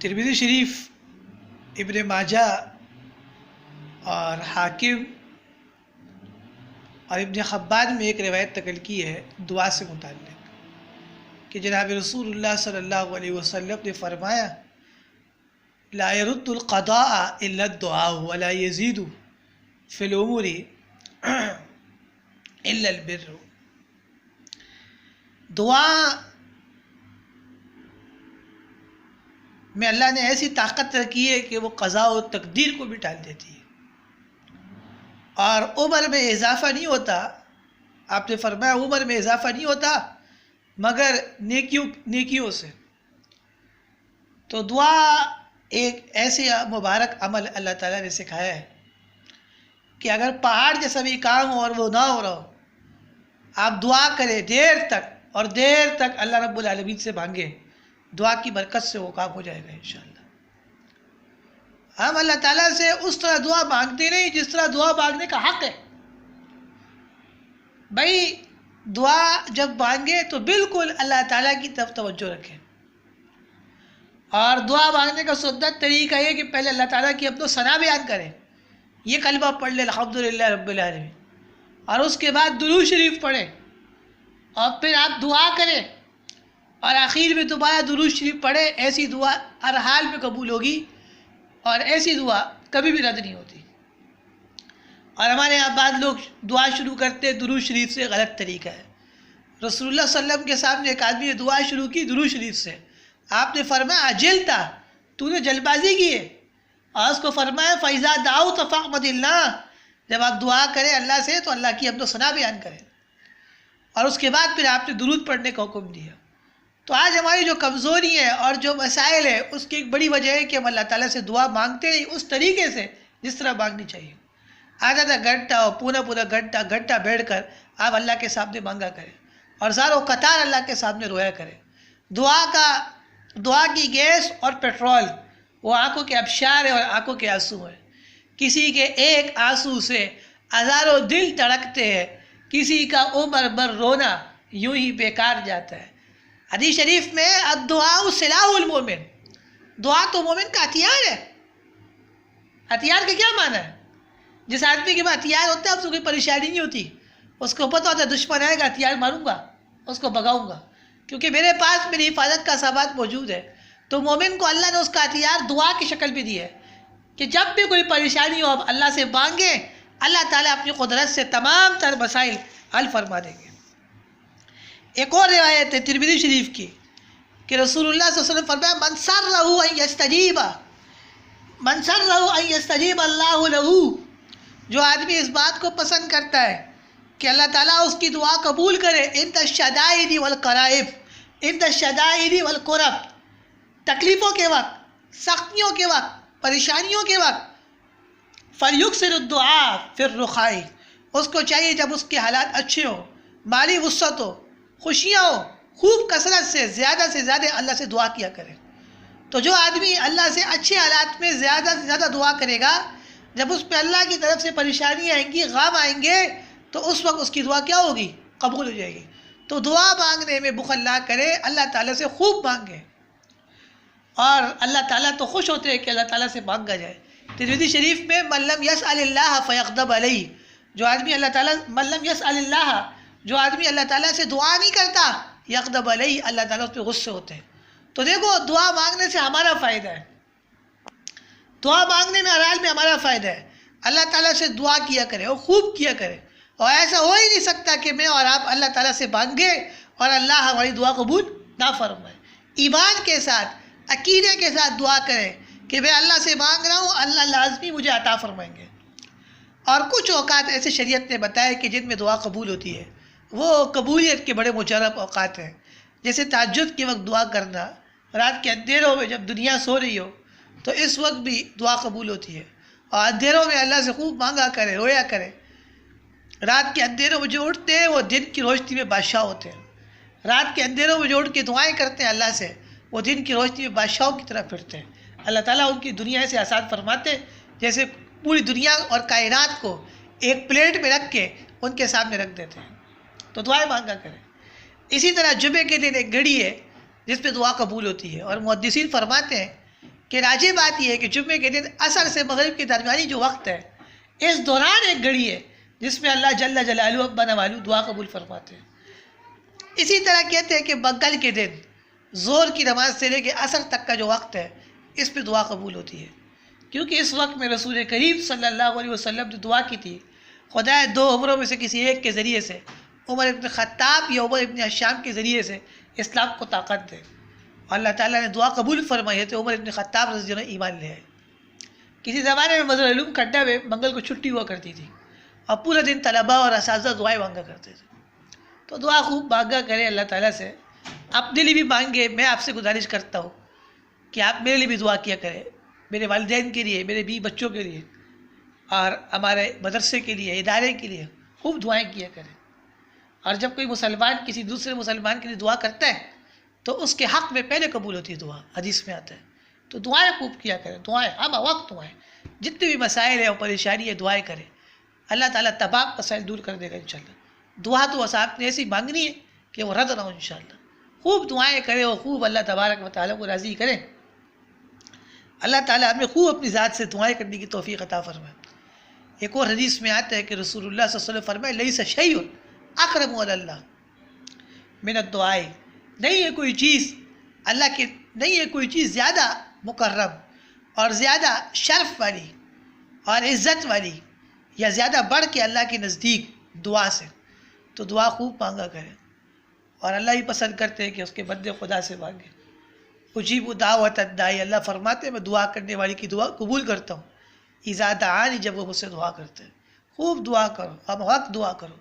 ترمذی شریف، ابن ماجہ اور حاکم اور ابن حبان میں ایک روایت نقل کی ہے دعا سے متعلق کہ جناب رسول اللہ صلی اللہ علیہ وسلم نے فرمایا لا يرد القضاء الا الدعاء ولا يزيد في الامور الا البر۔ دعا میں اللہ نے ایسی طاقت رکھی ہے کہ وہ قضاء و تقدیر کو بھی ٹال دیتی ہے، اور عمر میں اضافہ نہیں ہوتا۔ آپ نے فرمایا عمر میں اضافہ نہیں ہوتا مگر نیکیوں سے۔ تو دعا ایک ایسے مبارک عمل اللہ تعالیٰ نے سکھایا ہے کہ اگر پہاڑ جیسا بھی کام ہو اور وہ نہ ہو رہا ہو، آپ دعا کریں دیر تک اللہ رب العالمین سے مانگیں، دعا کی برکت سے وہ کام ہو جائے گا انشاءاللہ۔ ہم اللہ تعالیٰ سے اس طرح دعا مانگتے نہیں جس طرح دعا مانگنے کا حق ہے۔ بھائی دعا جب مانگے تو بالکل اللہ تعالیٰ کی طرف توجہ رکھیں، اور دعا مانگنے کا سنت طریقہ یہ کہ پہلے اللہ تعالیٰ کی اپنا ثنا بیان کریں، یہ کلمہ پڑھ لیں الحمدللہ رب العالمین، اور اس کے بعد درود شریف پڑھیں، اور پھر آپ دعا کریں، اور آخر میں دوبارہ درود شریف پڑھیں۔ ایسی دعا ہر حال میں قبول ہوگی، اور ایسی دعا کبھی بھی رد نہیں ہوتی۔ اور ہمارے یہاں بعض لوگ دعا شروع کرتے درود شریف سے، غلط طریقہ ہے۔ رسول اللہ صلی اللہ علیہ وسلم کے سامنے ایک آدمی نے دعا شروع کی درود شریف سے، آپ نے فرمایا عجلتا، تو نے جلد بازی کی ہے، اور اس کو فرمایا فَإِذَا دَعَوْتَ فَحْمَدِ اللَّهِ، جب آپ دعا کریں اللہ سے تو اللہ کی حمد و ثنا بیان کریں، اور اس کے بعد پھر آپ نے درود پڑھنے کا حکم دیا۔ تو آج ہماری جو کمزوری ہے اور جو مسائل ہے اس کی ایک بڑی وجہ ہے کہ ہم اللہ تعالیٰ سے دعا مانگتے نہیں اس طریقے سے جس طرح مانگنی چاہیے۔ آدھا گھنٹہ اور پورا گھنٹہ بیٹھ کر آپ اللہ کے سامنے مانگا کریں، اور زاروں قطار اللہ کے سامنے رویا کریں۔ دعا کی گیس اور پیٹرول وہ آنکھوں کے ابشار ہے اور آنکھوں کے آنسو ہیں۔ کسی کے ایک آنسو سے ہزاروں دل دھڑکتے ہیں، کسی کا عمر بھر رونا یوں ہی بیکار جاتا ہے۔ حدیث شریف میں الدعاء سلاح المومن، دعا تو مومن کا ہتھیار ہے۔ ہتھیار کا کیا معنی ہے؟ جس آدمی کے پاس ہتھیار ہوتا ہے اس کو کوئی پریشانی نہیں ہوتی، اس کو پتہ ہوتا ہے دشمن آئے گا ہتھیار ماروں گا، اس کو بھگاؤں گا، کیونکہ میرے پاس میری حفاظت کا سامان موجود ہے۔ تو مومن کو اللہ نے اس کا ہتھیار دعا کی شکل بھی دی ہے کہ جب بھی کوئی پریشانی ہو آپ اللہ سے مانگیں، اللہ تعالیٰ اپنی قدرت سے تمام تر مسائل حل فرما دیں گے۔ ایک اور روایت ہے ترمذی شریف کی کہ رسول اللہ صلی اللہ علیہ وسلم فرمایا من سرہ ان یستجیب اللہ لہ، جو آدمی اس بات کو پسند کرتا ہے کہ اللہ تعالیٰ اس کی دعا قبول کرے عند الشدائد والقرائب، عند الشدائد والقرب، تکلیفوں کے وقت، سختیوں کے وقت، پریشانیوں کے وقت، فلیکثر الدعاء فی الرخاء، اس کو چاہیے جب اس کے حالات اچھے ہوں، مالی وسعت ہو، خوشیاں ہو، خوب کثرت سے زیادہ اللہ سے دعا کیا کرے۔ تو جو آدمی اللہ سے اچھے حالات میں زیادہ سے زیادہ دعا کرے گا، جب اس پہ اللہ کی طرف سے پریشانی آئیں گی، غم آئیں گے، تو اس وقت اس کی دعا کیا ہوگی؟ قبول ہو جائے گی۔ تو دعا مانگنے میں بخل نہ کرے، اللہ تعالیٰ سے خوب مانگے، اور اللہ تعالیٰ تو خوش ہوتے ہیں کہ اللہ تعالیٰ سے مانگا جائے۔ ترمذی شریف میں من لم یسأل اللہ فیغضب علیہ، جو آدمی اللہ تعالیٰ من لم یسأل اللہ، جو آدمی اللہ تعالیٰ سے دعا نہیں کرتا، یغضب علیہ، اللہ تعالیٰ اس پہ غصے ہوتے ہیں۔ تو دیکھو دعا مانگنے سے ہمارا فائدہ ہے، دعا مانگنے میں ہر حال میں ہمارا فائدہ ہے۔ اللہ تعالیٰ سے دعا کیا کرے اور خوب کیا کرے، اور ایسا ہو ہی نہیں سکتا کہ میں اور آپ اللہ تعالیٰ سے مانگے اور اللہ ہماری دعا قبول نہ فرمائے۔ ایمان کے ساتھ، عقیدے کے ساتھ دعا کریں کہ میں اللہ سے مانگ رہا ہوں، اللہ لازمی مجھے عطا فرمائیں گے۔ اور کچھ اوقات ایسے شریعت نے بتائے کہ جن میں دعا قبول ہوتی ہے، وہ قبولیت کے بڑے مجرب اوقات ہیں، جیسے تہجد کے وقت دعا کرنا، رات کے اندھیروں میں جب دنیا سو رہی ہو تو اس وقت بھی دعا قبول ہوتی ہے، اور اندھیروں میں اللہ سے خوب مانگا کرے، رویا کرے۔ رات کے اندھیروں میں جو اٹھتے ہیں وہ دن کی روشنی میں بادشاہ ہوتے ہیں، رات کے اندھیروں میں جو اٹھ کے دعائیں کرتے ہیں اللہ سے، وہ دن کی روشنی میں بادشاہوں کی طرح پھرتے ہیں۔ اللہ تعالیٰ ان کی دنیا سے آسان فرماتے ہیں، جیسے پوری دنیا اور کائنات کو ایک پلیٹ میں رکھ کے ان کے سامنے رکھ دیتے ہیں۔ تو دعائیں مانگا کریں۔ اسی طرح جمعے کے دن ایک گھڑی ہے جس پہ دعا قبول ہوتی ہے، اور محدثین فرماتے ہیں کہ راجع بات یہ ہے کہ جمعے کے دن عصر سے مغرب کے درمیانی جو وقت ہے، اس دوران ایک گھڑی ہے جس میں اللہ جل جلالہ ابا نوالو دعا قبول فرماتے ہیں۔ اسی طرح کہتے ہیں کہ بگل کے دن زور کی نماز سے لے کے عصر تک کا جو وقت ہے، اس پہ دعا قبول ہوتی ہے، کیونکہ اس وقت میں رسول کریم صلی اللہ علیہ وسلم نے دعا کی تھی، خدا دو عمروں میں سے کسی ایک کے ذریعے سے، عمر ابن خطاب یا عمر ابن حشام کے ذریعے سے اسلام کو طاقت دے، اور اللہ تعالیٰ نے دعا قبول فرمائی ہے تو عمر ابن خطاب رضی اللہ عنہ ایمان لے آئے۔ کسی زمانے میں مظہر علوم کھڈا میں منگل کو چھٹی ہوا کرتی تھی اور پورے دن طلباء اور اساتذہ دعائیں مانگا کرتے تھے، تو دعا خوب مانگا کریں اللہ تعالیٰ سے، اپنے لیے بھی مانگے۔ میں آپ سے گزارش کرتا ہوں کہ آپ میرے لیے بھی دعا کیا کریں، میرے والدین کے لیے، میرے بیوی بچوں کے لیے، اور ہمارے مدرسے کے لیے، ادارے کے لیے خوب دعائیں کیا کریں۔ اور جب کوئی مسلمان کسی دوسرے مسلمان کے لیے دعا کرتا ہے تو اس کے حق میں پہلے قبول ہوتی ہے دعا، حدیث میں آتا ہے۔ تو دعائیں خوب کیا کریں، دعائیں ہم وقت دعائیں، جتنے بھی مسائل ہیں اور پریشانی ہے دعائیں کریں، اللہ تعالیٰ تمام مسائل دور کر دے گا انشاءاللہ۔ دعا تو آپ نے ایسی مانگنی ہے کہ وہ رد نہ ہو انشاءاللہ۔ خوب دعائیں کریں اور خوب اللہ تبارک و تعالیٰ کو راضی کریں۔ اللہ تعالیٰ ہمیں خوب اپنی ذات سے دعائیں کرنے کی توفیق عطا فرمائے۔ ایک اور حدیث میں آتا ہے کہ رسول اللہ صلی اللہ علیہ وسلم فرمائے لیس شیء اکرم علی اللہ من الدعاء، نہیں ہے کوئی چیز اللہ کے، نہیں ہے کوئی چیز زیادہ مکرم اور زیادہ شرف والی اور عزت والی یا زیادہ بڑھ کے اللہ کے نزدیک دعا سے، تو دعا خوب مانگا کرے، اور اللہ ہی پسند کرتے ہیں کہ اس کے بندے خدا سے مانگے۔ اجیب دعوت الداعی، اللہ فرماتے ہیں میں دعا کرنے والی کی دعا قبول کرتا ہوں، اذا دعانی، جب وہ مجھ سے دعا کرتے ہیں۔ خوب دعا کرو، ہم وقت دعا کرو،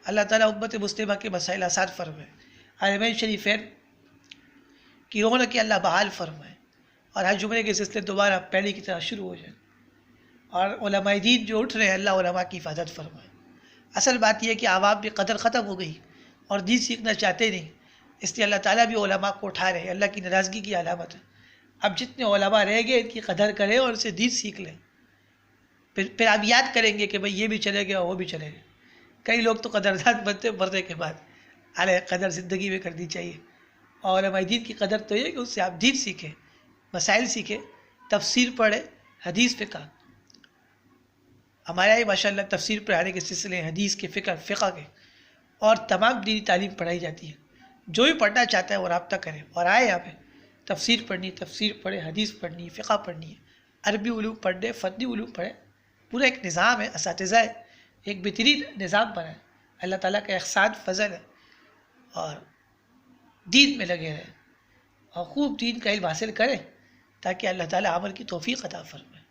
اللہ تعالیٰ امت مسلمہ کے مسائل آسان فرمائے، حرمین شریفین کی رونقیں اللہ بحال فرمائے، اور ہر جمعے کے سلسلے دوبارہ پہلے کی طرح شروع ہو جائیں، اور علماء دین جو اٹھ رہے ہیں اللہ علماء کی حفاظت فرمائے۔ اصل بات یہ ہے کہ عوام میں قدر ختم ہو گئی اور دین سیکھنا چاہتے نہیں، اس لیے اللہ تعالیٰ بھی علماء کو اٹھا رہے ہیں، اللہ کی ناراضگی کی علامت ہے۔ اب جتنے علماء رہ گئے ان کی قدر کریں اور ان سے دین سیکھ لیں، پھر آپ یاد کریں گے کہ بھئی یہ بھی چلے گئے اور وہ بھی چلے گئے۔ کئی لوگ تو قدردان بنتے مرنے کے بعد، علیہ قدر زندگی میں کرنی چاہیے، اور علماء دین کی قدر تو یہ کہ اس سے آپ دین سیکھیں، مسائل سیکھیں، تفسیر پڑھیں، حدیث فقہ۔ ہمارے یہاں ماشاء اللہ تفسیر پڑھانے کے سلسلے حدیث کے، فقہ کے، اور تمام دینی تعلیم پڑھائی جاتی ہے۔ جو بھی پڑھنا چاہتا ہے وہ رابطہ کرے اور آئے یہاں پہ، تفسیر پڑھنی، تفسیر پڑھے، حدیث پڑھنی، فقہ پڑھنی ہے، عربی علوم پڑھنے، فنی علوم پڑھے، پورا ایک نظام ہے، اساتذہ ہے، ایک بہترین نظام بنا ہے، اللہ تعالیٰ کا احسان فضل ہے، اور دین میں لگے رہیں اور خوب دین کا علم حاصل کریں تاکہ اللہ تعالیٰ عمل کی توفیق عطا فرمائے۔